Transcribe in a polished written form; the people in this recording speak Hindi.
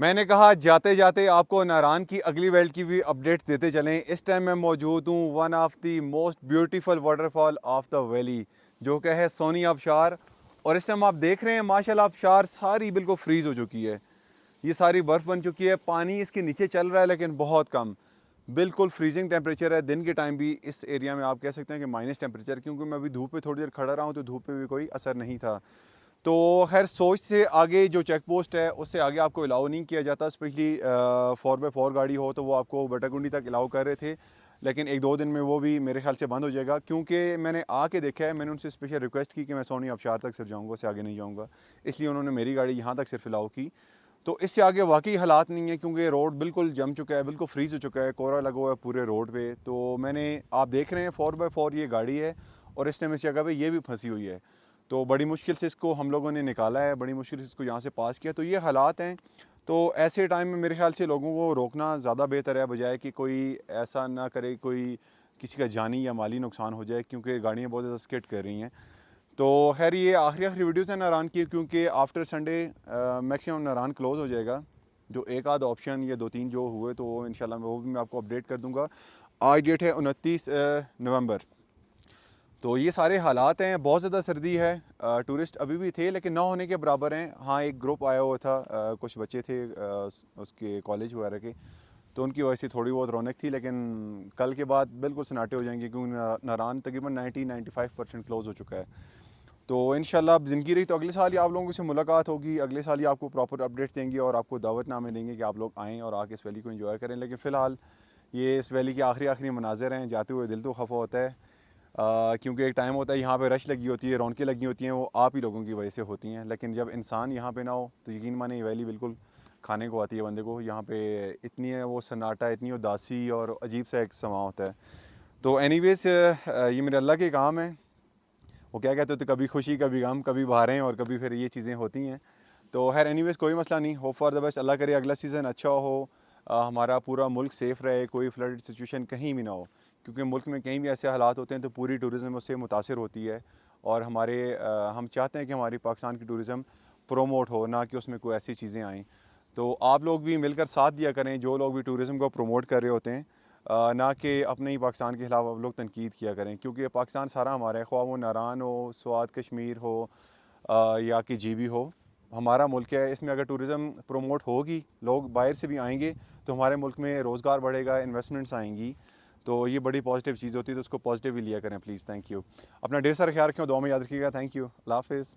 मैंने कहा जाते जाते आपको नारान की अगली वर्ल्ड की भी अपडेट्स देते चलें। इस टाइम मैं मौजूद हूँ one of the most beautiful waterfall of the valley, जो कि है सोनी आबशार। और इस टाइम आप देख रहे हैं माशाल्लाह आबशार सारी बिल्कुल फ्रीज़ हो चुकी है। ये सारी बर्फ़ बन चुकी है, पानी इसके नीचे चल रहा है लेकिन बहुत कम, बिल्कुल फ्रीजिंग टेम्परेचर है। दिन के टाइम भी इस एरिया में आप कह सकते हैं कि माइनस टेम्परेचर, क्योंकि मैं अभी धूप पे थोड़ी देर खड़ा रहा हूँ तो धूप पे भी कोई असर नहीं था। तो खैर सोच से आगे जो चेक पोस्ट है उससे आगे आपको अलाउ नहीं किया जाता, स्पेशली 4x4 गाड़ी हो तो वो आपको बटागुंडी तक अलाउ कर रहे थे, लेकिन एक दो दिन में वो भी मेरे ख्याल से बंद हो जाएगा। क्योंकि मैंने आके देखा है, मैंने उनसे स्पेशल रिक्वेस्ट की कि मैं सोनी आबशार तक सिर्फ जाऊँगा, उससे आगे नहीं जाऊँगा, इसलिए उन्होंने मेरी गाड़ी यहाँ तक सिर्फ अलाउ की। तो इससे आगे वाकई हालात नहीं है, क्योंकि रोड बिल्कुल जम चुका है, बिल्कुल फ्रीज़ हो चुका है, कोहरा लगा हुआ है पूरे रोड पे। तो मैंने, आप देख रहे हैं 4x4 ये गाड़ी है और इस टाइम इस जगह पे ये भी फंसी हुई है। तो बड़ी मुश्किल से इसको हम लोगों ने निकाला है, बड़ी मुश्किल से इसको यहाँ से पास किया। तो ये हालात हैं। तो ऐसे टाइम में मेरे ख्याल से लोगों को रोकना ज़्यादा बेहतर है, बजाय कि कोई ऐसा ना करे, कोई किसी का जानी या माली नुकसान हो जाए, क्योंकि गाड़ियाँ बहुत ज़्यादा स्किड कर रही हैं। तो खैर ये आखिरी वीडियोज़ हैं नारान की, क्योंकि आफ्टर संडे मैक्सिमम नारान क्लोज़ हो जाएगा। जो एक आध ऑप्शन या दो तीन जो हुए तो इंशाल्लाह वो भी मैं आपको अपडेट कर दूँगा। आज डेट है 29 नवंबर। तो ये सारे हालात हैं, बहुत ज़्यादा सर्दी है। टूरिस्ट अभी भी थे लेकिन ना होने के बराबर हैं। हाँ, एक ग्रुप आया हुआ था, कुछ बच्चे थे उसके कॉलेज वगैरह के, तो उनकी वजह से थोड़ी बहुत रौनक थी। लेकिन कल के बाद बिल्कुल सन्नाटे हो जाएंगे, क्योंकि नारान तकरीबन 90-95% क्लोज़ हो चुका है। तो इंशाल्लाह अब ज़िंदगी रही तो अगले साल ही आप लोगों से मुलाकात होगी, अगले साल ही आपको प्रॉपर अपडेट्स देंगे और आपको दावतनामे देंगे कि आप लोग आएँ और आके इस वैली को एंजॉय करें। लेकिन फ़िलहाल ये इस वैली के आखिरी मनाज़र हैं, जाते हुए दिल तो खफा होता है। क्योंकि एक टाइम होता है यहाँ पे रश लगी होती है, रौनकें लगी होती हैं, वो आप ही लोगों की वजह से होती हैं। लेकिन जब इंसान यहाँ पे ना हो तो यकीन माने ये वैली बिल्कुल खाने को आती है बंदे को। यहाँ पे इतनी है वो सन्नाटा, इतनी उदासी और अजीब सा एक समा होता है। तो एनीवेज़ ये मेरे अल्लाह के काम है। वो क्या कहते थे, कभी खुशी कभी गम, कभी बहारें और कभी फिर ये चीज़ें होती हैं। तो खैर एनीवेज़ कोई मसला नहीं, होप फॉर द बेस्ट। अल्लाह करे अगला सीज़न अच्छा हो, हमारा पूरा मुल्क सेफ़ रहे, कोई फ्लड सिचुएशन कहीं भी ना हो। क्योंकि मुल्क में कहीं भी ऐसे हालात होते हैं तो पूरी टूरिज़्म उससे मुतासिर होती है। और हम चाहते हैं कि हमारी पाकिस्तान की टूरिज़्म प्रोमोट हो, ना कि उसमें कोई ऐसी चीज़ें आएँ। तो आप लोग भी मिलकर साथ दिया करें, जो लोग भी टूरिज़्म को प्रमोट कर रहे होते हैं, ना कि अपने ही पाकिस्तान के खिलाफ आप लोग तनकीद किया करें। क्योंकि पाकिस्तान सारा हमारा है, ख्वाह वो नारान हो, स्वात कश्मीर हो, या कि जीबी हो, हमारा मुल्क है। इसमें अगर टूरिज़्म प्रमोट होगी, लोग बाहर से भी आएंगे, तो हमारे मुल्क में रोज़गार बढ़ेगा, इन्वेस्टमेंट्स आएंगी। तो ये बड़ी पॉजिटिव चीज़ होती है, तो उसको पॉजिटिव ही लिया करें प्लीज़। Thank you. अपना ढेर सारा ख्याल रखें, दुआ में याद रखिएगा। Thank you. अल्लाह हाफ़िज़।